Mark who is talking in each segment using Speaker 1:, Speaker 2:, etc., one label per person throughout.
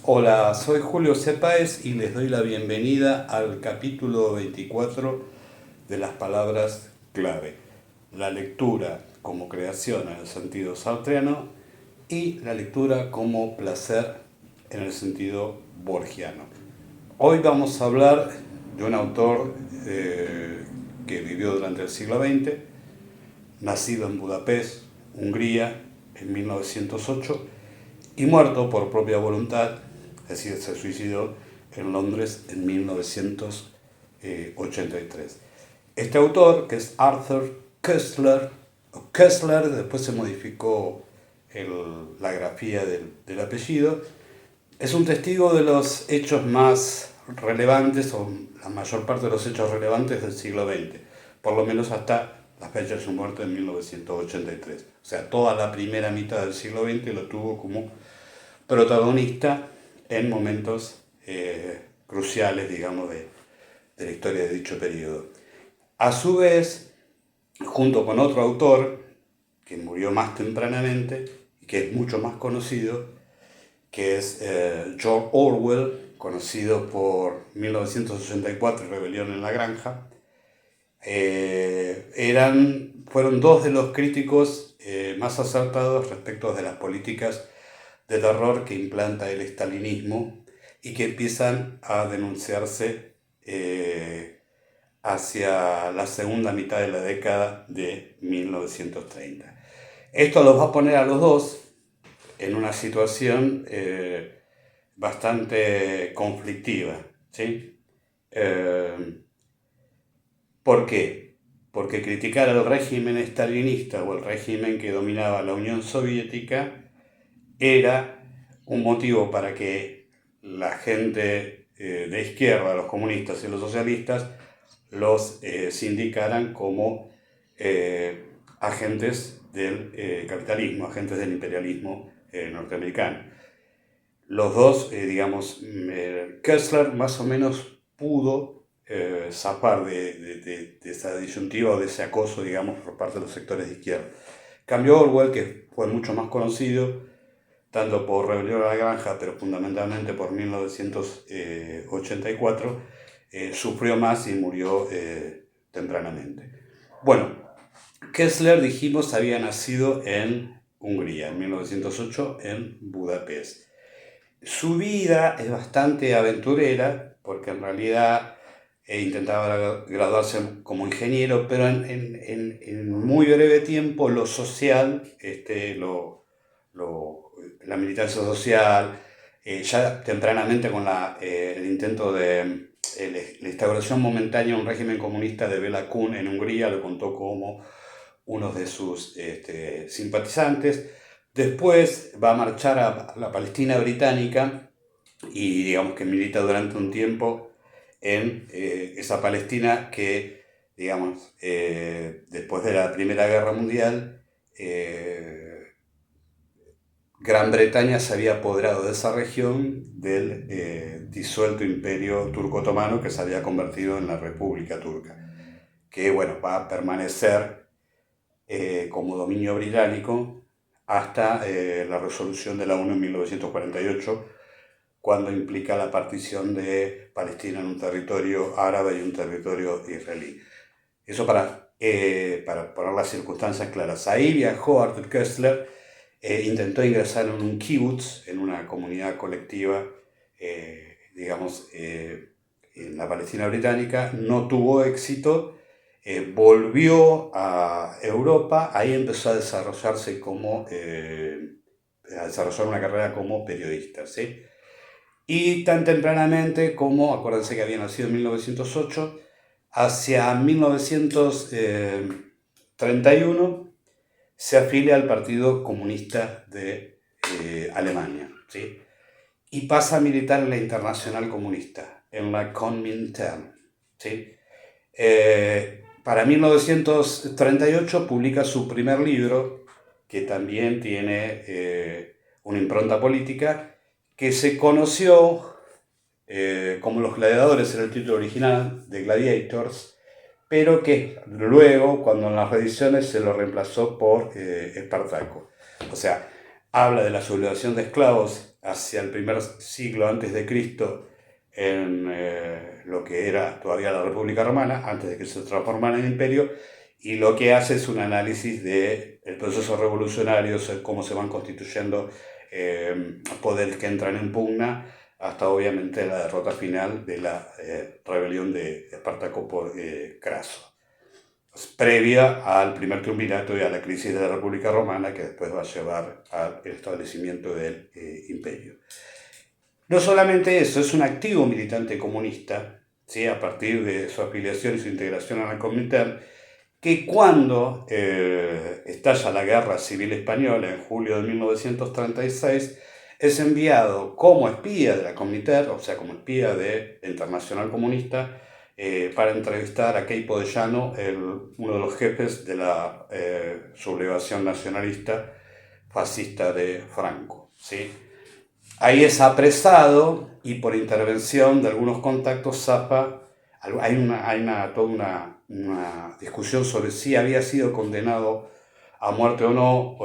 Speaker 1: Hola, soy Julio Cepáez y les doy la bienvenida al capítulo 24 de las palabras clave. La lectura como creación en el sentido sartreano y la lectura como placer en el sentido borgiano. Hoy vamos a hablar de un autor que vivió durante el siglo XX, nacido en Budapest, Hungría, en 1908 y muerto por propia voluntad, es decir, se suicidó en Londres en 1983. Este autor, que es Arthur Koestler, después se modificó la grafía del apellido, es un testigo de los hechos más relevantes, o la mayor parte de los hechos relevantes del siglo XX, por lo menos hasta la fecha de su muerte en 1983. O sea, toda la primera mitad del siglo XX lo tuvo como protagonista en momentos cruciales, digamos, de la historia de dicho periodo. A su vez, junto con otro autor que murió más tempranamente y que es mucho más conocido, que es George Orwell, conocido por 1984 y Rebelión en la Granja, fueron dos de los críticos más acertados respecto de las políticas de terror que implanta el estalinismo y que empiezan a denunciarse hacia la segunda mitad de la década de 1930. Esto los va a poner a los dos en una situación bastante conflictiva, ¿sí? ¿Por qué? Porque criticar al régimen estalinista o el régimen que dominaba la Unión Soviética era un motivo para que la gente de izquierda, los comunistas y los socialistas, los sindicaran como agentes del capitalismo, agentes del imperialismo norteamericano. Los dos, Kessler más o menos pudo zafar de esa disyuntiva o de ese acoso, digamos, por parte de los sectores de izquierda. Cambio Orwell, que fue mucho más conocido, tanto por Rebelión a la Granja, pero fundamentalmente por 1984, sufrió más y murió tempranamente. Bueno, Kessler, dijimos, había nacido en Hungría, en 1908, en Budapest. Su vida es bastante aventurera, porque en realidad intentaba graduarse como ingeniero, pero en muy breve tiempo lo social, la militancia social, ya tempranamente con el intento de la instauración momentánea de un régimen comunista de Bela Kun en Hungría, lo contó como uno de sus simpatizantes. Después va a marchar a la Palestina británica y digamos que milita durante un tiempo en esa Palestina que, digamos, después de la Primera Guerra Mundial, Gran Bretaña se había apoderado de esa región del disuelto imperio turco-otomano que se había convertido en la República Turca, que bueno, va a permanecer como dominio británico hasta la resolución de la ONU en 1948, cuando implica la partición de Palestina en un territorio árabe y un territorio israelí. Eso para poner las circunstancias claras. Ahí viajó Arthur Koestler, intentó ingresar en un kibbutz, en una comunidad colectiva, en la Palestina británica, no tuvo éxito, volvió a Europa, ahí empezó a desarrollarse a desarrollar una carrera como periodista, ¿sí? Y tan tempranamente como, acuérdense que había nacido en 1908, hacia 1931 se afilia al Partido Comunista de Alemania, ¿sí? Y pasa a militar en la Internacional Comunista, en la Comintern, ¿sí? Para 1938 publica su primer libro, que también tiene una impronta política, que se conoció como Los Gladiadores, era el título original de Gladiators, pero que luego, cuando en las reediciones, se lo reemplazó por Espartaco. O sea, habla de la sublevación de esclavos hacia el primer siglo antes de Cristo en lo que era todavía la República Romana, antes de que se transformara en imperio, y lo que hace es un análisis del proceso revolucionario, cómo se van constituyendo poderes que entran en pugna, hasta obviamente la derrota final de la rebelión de Espartaco por Craso, previa al primer triunvirato y a la crisis de la República Romana, que después va a llevar al establecimiento del imperio. No solamente eso, es un activo militante comunista, ¿sí? A partir de su afiliación y su integración a la Comintern, que cuando estalla la Guerra Civil Española en julio de 1936, es enviado como espía de la Comintern, o sea, como espía de la Internacional Comunista, para entrevistar a Queipo de Llano, uno de los jefes de la sublevación nacionalista fascista de Franco, ¿sí? Ahí es apresado y por intervención de algunos contactos zapa. Hay toda una discusión sobre si había sido condenado a muerte o no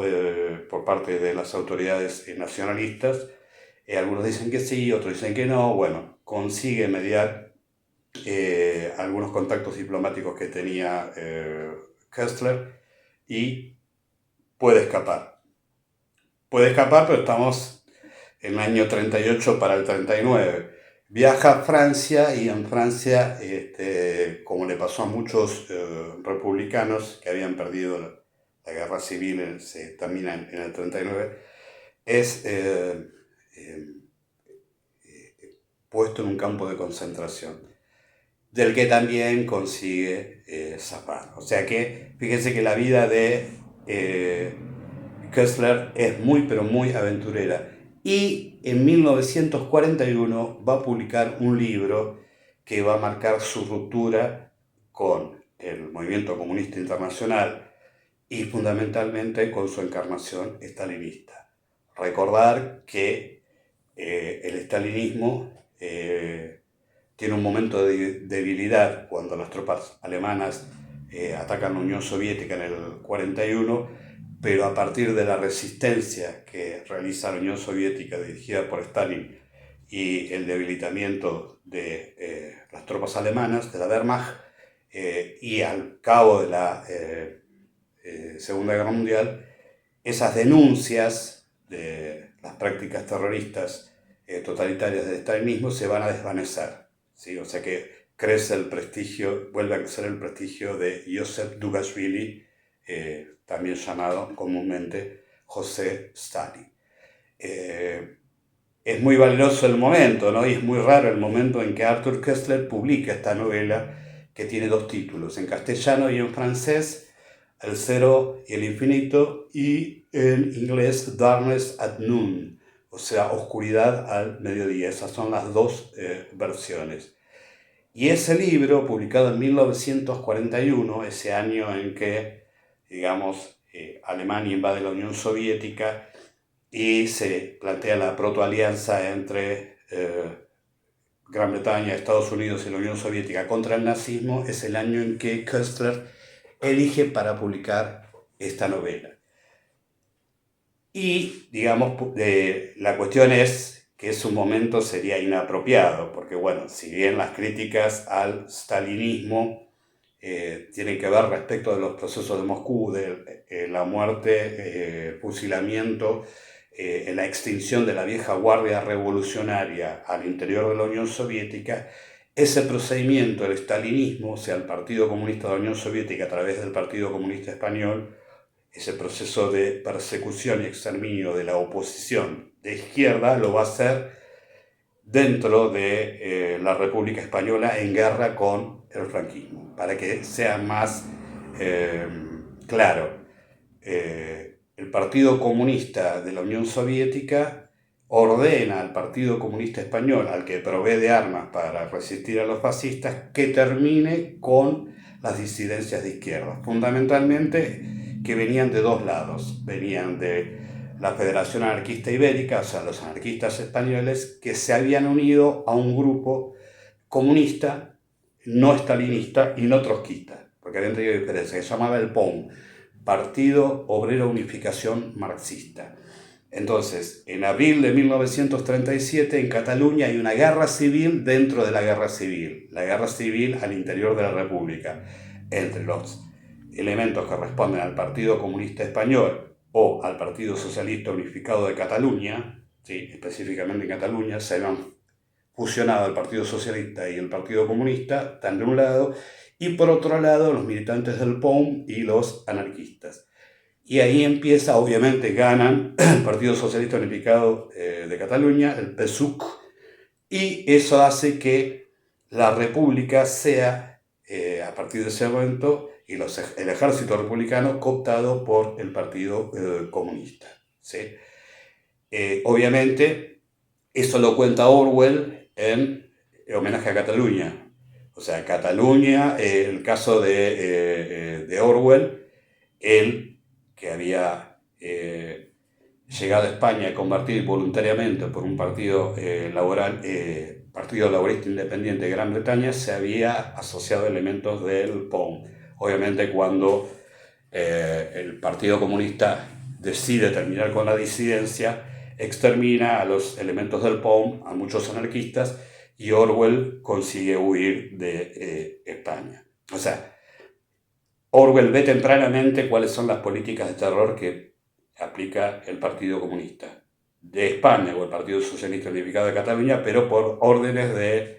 Speaker 1: por parte de las autoridades nacionalistas. Algunos dicen que sí, otros dicen que no. Bueno, consigue mediar algunos contactos diplomáticos que tenía Kessler y puede escapar. Puede escapar, pero estamos en el año 38 para el 39. Viaja a Francia y en Francia, como le pasó a muchos republicanos que habían perdido la guerra civil, se termina en el 39, es puesto en un campo de concentración, del que también consigue zafar. O sea que, fíjense que la vida de Kessler es muy, pero muy aventurera. Y en 1941 va a publicar un libro que va a marcar su ruptura con el movimiento comunista internacional y fundamentalmente con su encarnación estalinista. Recordar que el estalinismo tiene un momento de debilidad cuando las tropas alemanas atacan la Unión Soviética en el 41, pero a partir de la resistencia que realiza la Unión Soviética dirigida por Stalin y el debilitamiento de las tropas alemanas, de la Wehrmacht, y al cabo de la Segunda Guerra Mundial, esas denuncias de las prácticas terroristas totalitarias del stalinismo se van a desvanecer, ¿sí? O sea que crece el prestigio, vuelve a crecer el prestigio de Joseph Dugashvili, también llamado comúnmente José Stalin. Es muy valioso el momento, ¿no? Y es muy raro el momento en que Arthur Koestler publica esta novela, que tiene dos títulos, en castellano y en francés, El cero y el infinito, y en inglés Darkness at Noon, o sea, oscuridad al mediodía. Esas son las dos versiones. Y ese libro, publicado en 1941, ese año en que, digamos, Alemania invade la Unión Soviética y se plantea la protoalianza entre Gran Bretaña, Estados Unidos y la Unión Soviética contra el nazismo, es el año en que Koestler elige para publicar esta novela. Y, digamos, la cuestión es que su momento sería inapropiado, porque, bueno, si bien las críticas al stalinismo tienen que ver respecto de los procesos de Moscú, de la muerte, fusilamiento, la extinción de la vieja guardia revolucionaria al interior de la Unión Soviética, ese procedimiento, el stalinismo, o sea, el Partido Comunista de la Unión Soviética a través del Partido Comunista Español, ese proceso de persecución y exterminio de la oposición de izquierda lo va a hacer dentro de la República Española en guerra con el franquismo. Para que sea más claro, el Partido Comunista de la Unión Soviética ordena al Partido Comunista Español, al que provee de armas para resistir a los fascistas, que termine con las disidencias de izquierda, fundamentalmente que venían de dos lados. Venían de la Federación Anarquista Ibérica, o sea, los anarquistas españoles, que se habían unido a un grupo comunista, no estalinista y no trotskista, porque habían tenido diferencias, que se llamaba el POUM, Partido Obrero Unificación Marxista. Entonces, en abril de 1937 en Cataluña hay una guerra civil dentro de la guerra civil al interior de la República, entre los elementos que responden al Partido Comunista Español o al Partido Socialista Unificado de Cataluña, ¿sí? Específicamente en Cataluña, se habían fusionado el Partido Socialista y el Partido Comunista, están de un lado, y por otro lado los militantes del POUM y los anarquistas. Y ahí empieza, obviamente ganan el Partido Socialista Unificado de Cataluña, el PSUC, y eso hace que la república sea, a partir de ese momento, y el ejército republicano cooptado por el Partido Comunista. ¿Sí? Obviamente, eso lo cuenta Orwell en Homenaje a Cataluña. O sea, Cataluña, el caso de Orwell, él que había llegado a España a combatir voluntariamente por un partido Partido Laborista Independiente de Gran Bretaña, se había asociado elementos del POUM. Obviamente cuando el Partido Comunista decide terminar con la disidencia, extermina a los elementos del POUM, a muchos anarquistas, y Orwell consigue huir de España. O sea, Orwell ve tempranamente cuáles son las políticas de terror que aplica el Partido Comunista de España o el Partido Socialista Unificado de Cataluña, pero por órdenes del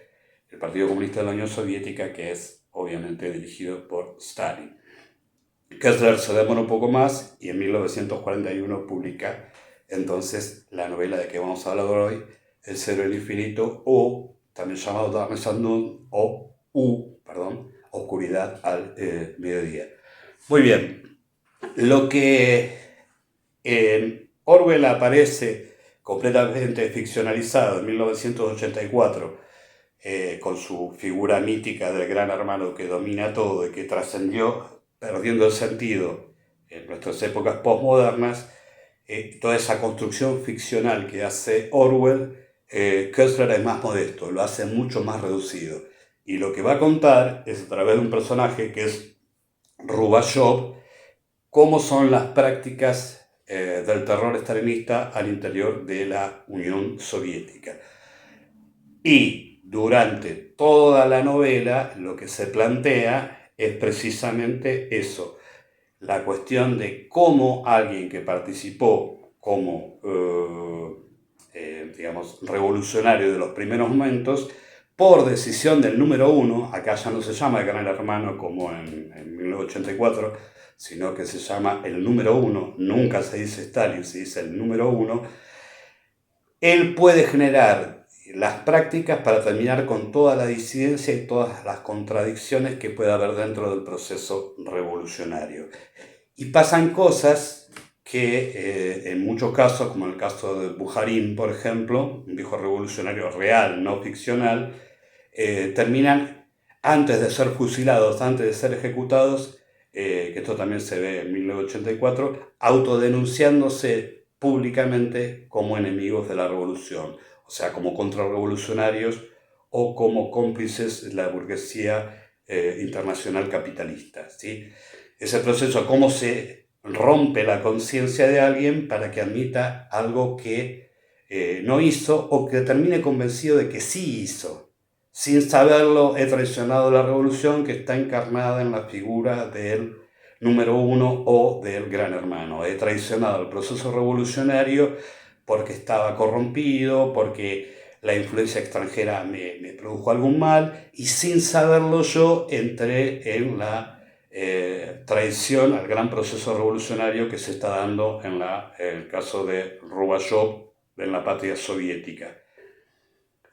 Speaker 1: Partido Comunista de la Unión Soviética, que es obviamente dirigido por Stalin. Kessler se demora un poco más y en 1941 publica entonces la novela de que vamos a hablar hoy, El Cero del Infinito, o también llamado Darkness at Noon, o Oscuridad al Mediodía. Muy bien, lo que en Orwell aparece completamente ficcionalizado en 1984, con su figura mítica del gran hermano que domina todo y que trascendió, perdiendo el sentido en nuestras épocas postmodernas, toda esa construcción ficcional que hace Orwell, Kessler es más modesto, lo hace mucho más reducido. Y lo que va a contar es a través de un personaje que es Rubashov, cómo son las prácticas del terror stalinista al interior de la Unión Soviética. Y durante toda la novela lo que se plantea es precisamente eso, la cuestión de cómo alguien que participó como revolucionario de los primeros momentos, por decisión del número uno, acá ya no se llama el Gran Hermano como en 1984, sino que se llama el número uno, nunca se dice Stalin, se dice el número uno, él puede generar las prácticas para terminar con toda la disidencia y todas las contradicciones que pueda haber dentro del proceso revolucionario. Y pasan cosas que en muchos casos, como el caso de Bujarin, por ejemplo, un viejo revolucionario real, no ficcional, terminan antes de ser fusilados, antes de ser ejecutados, que esto también se ve en 1984, autodenunciándose públicamente como enemigos de la revolución, o sea, como contrarrevolucionarios o como cómplices de la burguesía internacional capitalista, ¿sí? Ese proceso, cómo se rompe la conciencia de alguien para que admita algo que no hizo o que termine convencido de que sí hizo. Sin saberlo, he traicionado la revolución que está encarnada en la figura del número uno o del gran hermano. He traicionado el proceso revolucionario porque estaba corrompido, porque la influencia extranjera me produjo algún mal, y sin saberlo yo entré en la traición al gran proceso revolucionario que se está dando en el caso de Rubashov en la patria soviética.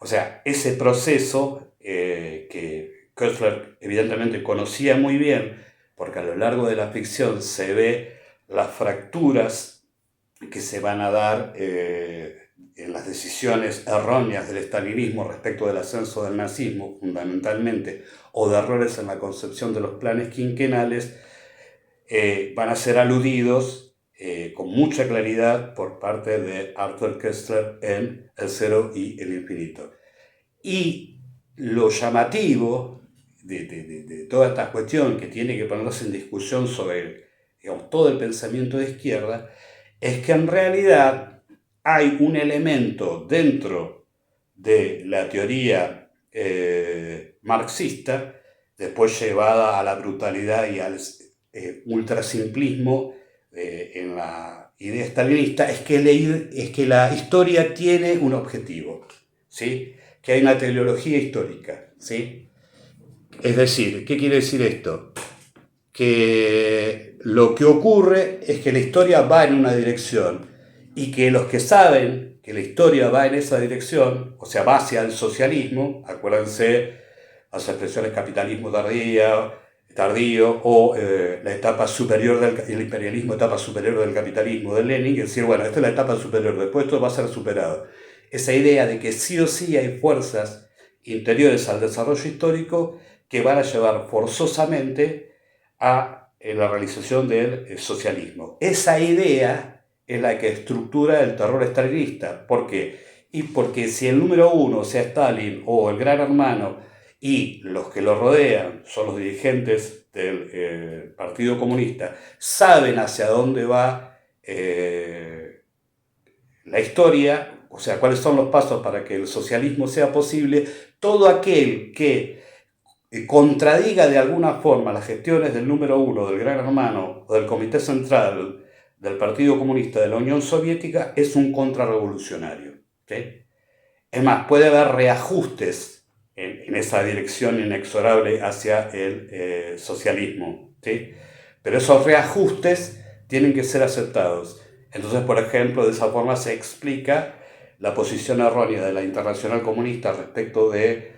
Speaker 1: O sea, ese proceso que Kessler evidentemente conocía muy bien, porque a lo largo de la ficción se ve las fracturas que se van a dar en las decisiones erróneas del estalinismo respecto del ascenso del nazismo, fundamentalmente, o de errores en la concepción de los planes quinquenales, van a ser aludidos con mucha claridad por parte de Arthur Koestler en El Cero y el Infinito. Y lo llamativo de toda esta cuestión que tiene que ponerse en discusión sobre, digamos, todo el pensamiento de izquierda, es que en realidad hay un elemento dentro de la teoría marxista, después llevada a la brutalidad y al ultrasimplismo en la idea stalinista, es que la historia tiene un objetivo, ¿sí? Que hay una teleología histórica, ¿sí? Es decir, ¿qué quiere decir esto? Que lo que ocurre es que la historia va en una dirección y que los que saben que la historia va en esa dirección, o sea, va hacia el socialismo, acuérdense las expresiones capitalismo tardío o la etapa superior del imperialismo, etapa superior del capitalismo de Lenin, y decir, bueno, esta es la etapa superior, después esto va a ser superado. Esa idea de que sí o sí hay fuerzas interiores al desarrollo histórico que van a llevar forzosamente a la realización del socialismo. Esa idea es la que estructura el terror stalinista. ¿Por qué? Y porque si el número uno, sea Stalin o el Gran Hermano, y los que lo rodean son los dirigentes del Partido Comunista, saben hacia dónde va la historia, o sea, cuáles son los pasos para que el socialismo sea posible, todo aquel que contradiga de alguna forma las gestiones del número uno, del Gran Hermano o del Comité Central del Partido Comunista de la Unión Soviética es un contrarrevolucionario. ¿Sí? Es más, puede haber reajustes en esa dirección inexorable hacia el socialismo, ¿sí? Pero esos reajustes tienen que ser aceptados. Entonces, por ejemplo, de esa forma se explica la posición errónea de la Internacional Comunista respecto de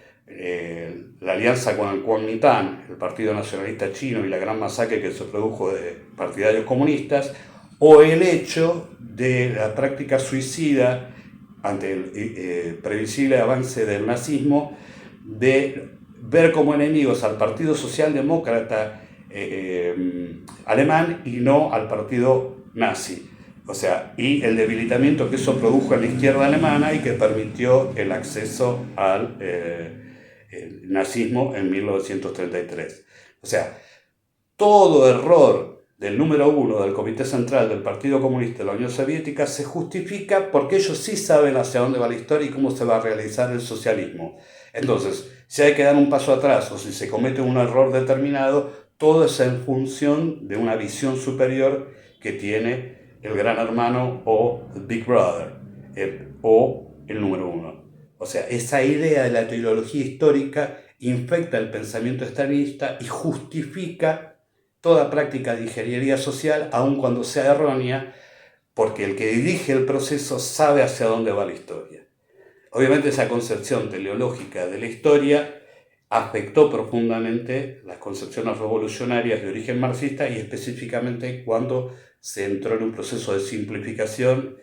Speaker 1: la alianza con el Kuomintang, el Partido Nacionalista Chino, y la gran masacre que se produjo de partidarios comunistas, o el hecho de la práctica suicida ante el previsible avance del nazismo, de ver como enemigos al Partido Socialdemócrata alemán y no al partido nazi. O sea, y el debilitamiento que eso produjo en la izquierda alemana y que permitió el acceso al el nazismo en 1933. O sea, todo error del número uno del Comité Central del Partido Comunista de la Unión Soviética se justifica porque ellos sí saben hacia dónde va la historia y cómo se va a realizar el socialismo. Entonces, si hay que dar un paso atrás o si se comete un error determinado, todo es en función de una visión superior que tiene el Gran Hermano o el Big Brother o el número uno. O sea, esa idea de la teleología histórica infecta el pensamiento stalinista y justifica toda práctica de ingeniería social, aun cuando sea errónea, porque el que dirige el proceso sabe hacia dónde va la historia. Obviamente esa concepción teleológica de la historia afectó profundamente las concepciones revolucionarias de origen marxista y específicamente cuando se entró en un proceso de simplificación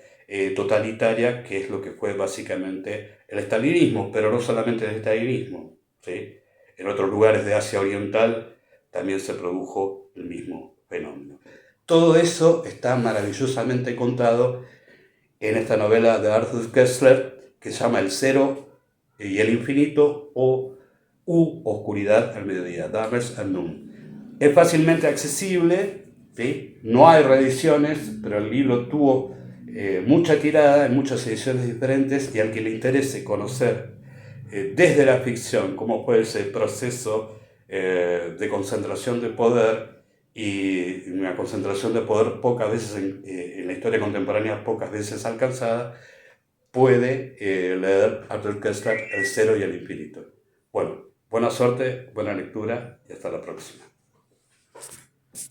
Speaker 1: totalitaria, que es lo que fue básicamente el estalinismo, pero no solamente el estalinismo, ¿sí? En otros lugares de Asia Oriental también se produjo el mismo fenómeno. Todo eso está maravillosamente contado en esta novela de Arthur Koestler que se llama El Cero y el Infinito o Oscuridad al Mediodía, Darkness at Noon. Es fácilmente accesible, ¿sí? No hay reediciones, pero el libro tuvo mucha tirada en muchas ediciones diferentes y al que le interese conocer desde la ficción cómo fue ese proceso de concentración de poder y una concentración de poder pocas veces en la historia contemporánea, pocas veces alcanzada, puede leer Arthur Koestler El Cero y el Infinito. Bueno, buena suerte, buena lectura y hasta la próxima.